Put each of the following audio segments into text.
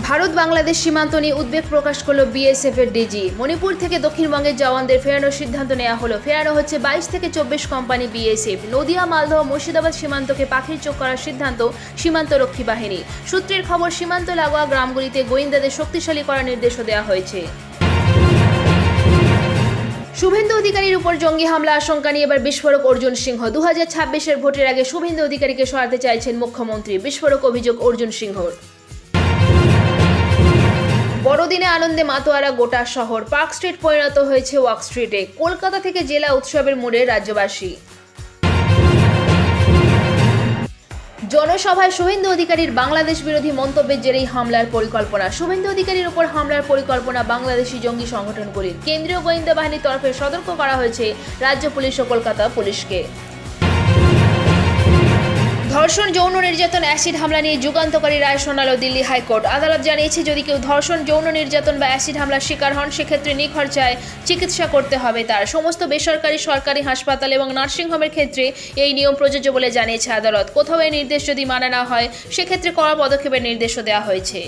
ভারত বাংলাদেশ সীমান্ত নিয়ে উদ্বেগ প্রকাশ করলো বিএসএফ এর ডিজি। মণিপুর থেকে দক্ষিণবঙ্গের জওয়ানদের ফেরানোর সিদ্ধান্ত নেওয়া হলো। ফেরানো হচ্ছে 22 থেকে 24 কোম্পানি বিএসএফ। নদিয়া, মালদহ, মুর্শিদাবাদ সীমান্তকে পাখির চোখ করার সিদ্ধান্ত সীমান্তরক্ষী বাহিনী সূত্রের খবর। সীমান্ত লাগোয়া গ্রামগুলিতে গোয়েন্দাদের শক্তিশালী করার নির্দেশও দেওয়া হয়েছে। শুভেন্দু অধিকারীর উপর জঙ্গি হামলা আশঙ্কা নিয়ে এবার বিস্ফোরক অর্জুন সিংহ। 2026-এর ভোটের আগে শুভেন্দু অধিকারীকে সরাতে চাইছেন মুখ্যমন্ত্রী। বিস্ফোরক অভিযোগ অর্জুন সিংহর। বড়দিনে আনন্দে মাতোয়ারা গোটা শহর। পার্ক স্ট্রিট পরিণত হয়েছে ওয়াক স্ট্রিটে। কলকাতা থেকে জেলা উৎসবের মুডে রাজ্যবাসী। জনসভায় শুভেন্দু অধিকারীর বাংলাদেশ বিরোধী মন্তব্যের জেরেই হামলার পরিকল্পনা। শুভেন্দু অধিকারীর উপর হামলার পরিকল্পনা বাংলাদেশি জঙ্গি সংগঠনগুলির। কেন্দ্রীয় গোয়েন্দা বাহিনীর তরফে সতর্ক করা হয়েছে রাজ্য পুলিশ ও কলকাতা পুলিশকে। ধর্ষণ, যৌন নির্যাতন, অ্যাসিড হামলা নিয়ে যুগান্তকারী রায় শোনালো দিল্লি হাইকোর্ট। আদালত জানিয়েছে, যদি কেউ ধর্ষণ, যৌন নির্যাতন বা অ্যাসিড হামলার শিকার হন, সেক্ষেত্রে নিখরচায় চিকিৎসা করতে হবে তার। সমস্ত বেসরকারি, সরকারি হাসপাতাল এবং নার্সিংহোমের ক্ষেত্রে এই নিয়ম প্রযোজ্য বলে জানিয়েছে আদালত। কোথাও এই নির্দেশ যদি মানা না হয়, সেক্ষেত্রে কড়া পদক্ষেপের নির্দেশও দেওয়া হয়েছে।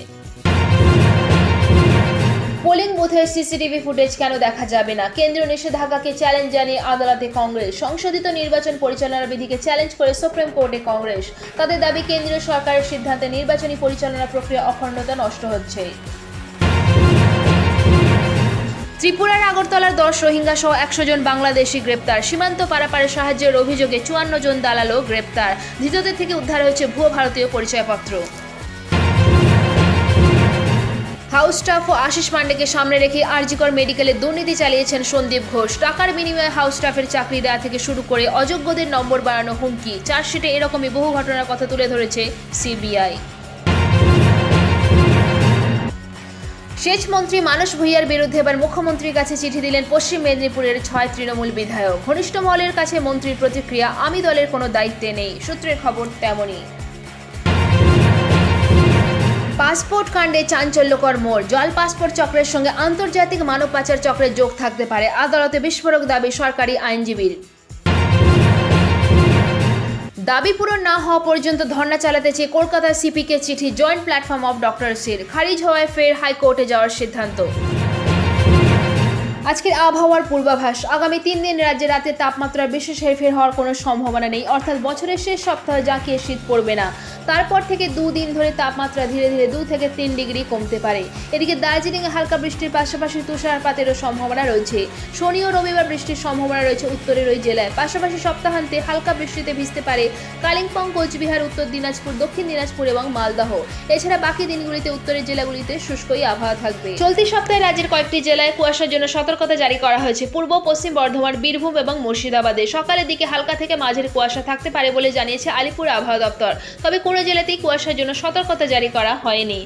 পোলিং বুথের সিসিটিভি ফুটেজ কেন দেখা যাবে না? কেন্দ্রীয় নিষেধাজ্ঞাকে চ্যালেঞ্জ জানিয়ে আদালতে কংগ্রেস। সংশোধিত নির্বাচন পরিচালনা বিধিকে চ্যালেঞ্জ করে সুপ্রিম কোর্টে কংগ্রেস। তাদের দাবি, কেন্দ্রীয় সরকারের সিদ্ধান্তে নির্বাচনী পরিচালনা প্রক্রিয়া অখণ্ডতা নষ্ট হচ্ছে। ত্রিপুরার আগরতলার 10 রোহিঙ্গা সহ 100 জন বাংলাদেশি গ্রেপ্তার। সীমান্ত পারাপারে সাহায্যের অভিযোগে 54 জন দালালও গ্রেপ্তার। ধৃতদের থেকে উদ্ধার হয়েছে ভুয়ো ভারতীয় পরিচয়পত্র। হাউস স্টাফ ও আশিস পান্ডেকে সামনে রেখে আরজিকর মেডিকেলে দুর্নীতি চালিয়েছেন সন্দীপ ঘোষ। টাকার বিনিময়ে হাউস স্টাফের চাকরি দেওয়া থেকে শুরু করে অযোগ্যদের নম্বর বাড়ানো হুমকি। চার্জশিটে এরকমই বহু ঘটনার কথা তুলে ধরেছে সিবিআই। সেচ মন্ত্রী মানস ভূঁইয়ার বিরুদ্ধে এবার মুখ্যমন্ত্রীর কাছে চিঠি দিলেন পশ্চিম মেদিনীপুরের 6 তৃণমূল বিধায়ক। ঘনিষ্ঠ মহলের কাছে মন্ত্রীর প্রতিক্রিয়া, আমি দলের কোনো দায়িত্বে নেই। সূত্রের খবর তেমনই। পাসপোর্ট কাণ্ডে চাঞ্চল্যকর মোড়। জল পাসপোর্ট চক্রের সঙ্গে আন্তর্জাতিক মানব পাচার চক্রের যোগ থাকতে পারে। আদালতে বিস্ফোরক দাবি সরকারি আইনজীবীর। দাবি পূরণ না হওয়া পর্যন্ত ধর্ণা চালাতে চেয়ে কলকাতার সিপিকে চিঠি। জয়েন্ট প্ল্যাটফর্ম অফ ডক্টরসের। খারিজ হওয়ায় ফের হাইকোর্টে যাওয়ার সিদ্ধান্ত। আজকের আবহাওয়ার পূর্বাভাস। আগামী 3 দিন রাজ্যে রাতে তাপমাত্রার বিশেষ হেরফের হওয়ার কোনো সম্ভাবনা নেই। অর্থাৎ বছরের শেষ সপ্তাহে জাঁকিয়ে শীত পড়বে না। তারপর থেকে 2 দিন ধরে তাপমাত্রা ধীরে ধীরে 2 থেকে 3 ডিগ্রি কমতে পারে। এদিকে দার্জিলিংয়ে হালকা বৃষ্টির পাশাপাশি তুষারপাতেরও সম্ভাবনা রয়েছে। শনি ও রবিবার বৃষ্টির সম্ভাবনা রয়েছে উত্তরের ওই জেলায়। পাশাপাশি সপ্তাহান্তে হালকা বৃষ্টিতে ভিজতে পারে কালিম্পং, কোচবিহার, উত্তর দিনাজপুর, দক্ষিণ দিনাজপুর এবং মালদহ। এছাড়া বাকি দিনগুলিতে উত্তরের জেলাগুলিতে শুষ্কই আবহাওয়া থাকবে। চলতি সপ্তাহে রাজ্যের কয়েকটি জেলায় কুয়াশার জন্য সতর্কতা জারি করা হয়েছে। পূর্ব, পশ্চিম বর্ধমান, বীরভূম এবং মুর্শিদাবাদে সকালের দিকে হালকা থেকে মাঝের কুয়াশা থাকতে পারে বলে জানিয়েছে আলিপুর আবহাওয়া দপ্তর। তবে কোনো জেলাতেই কুয়াশার জন্য সতর্কতা জারি করা হয়নি।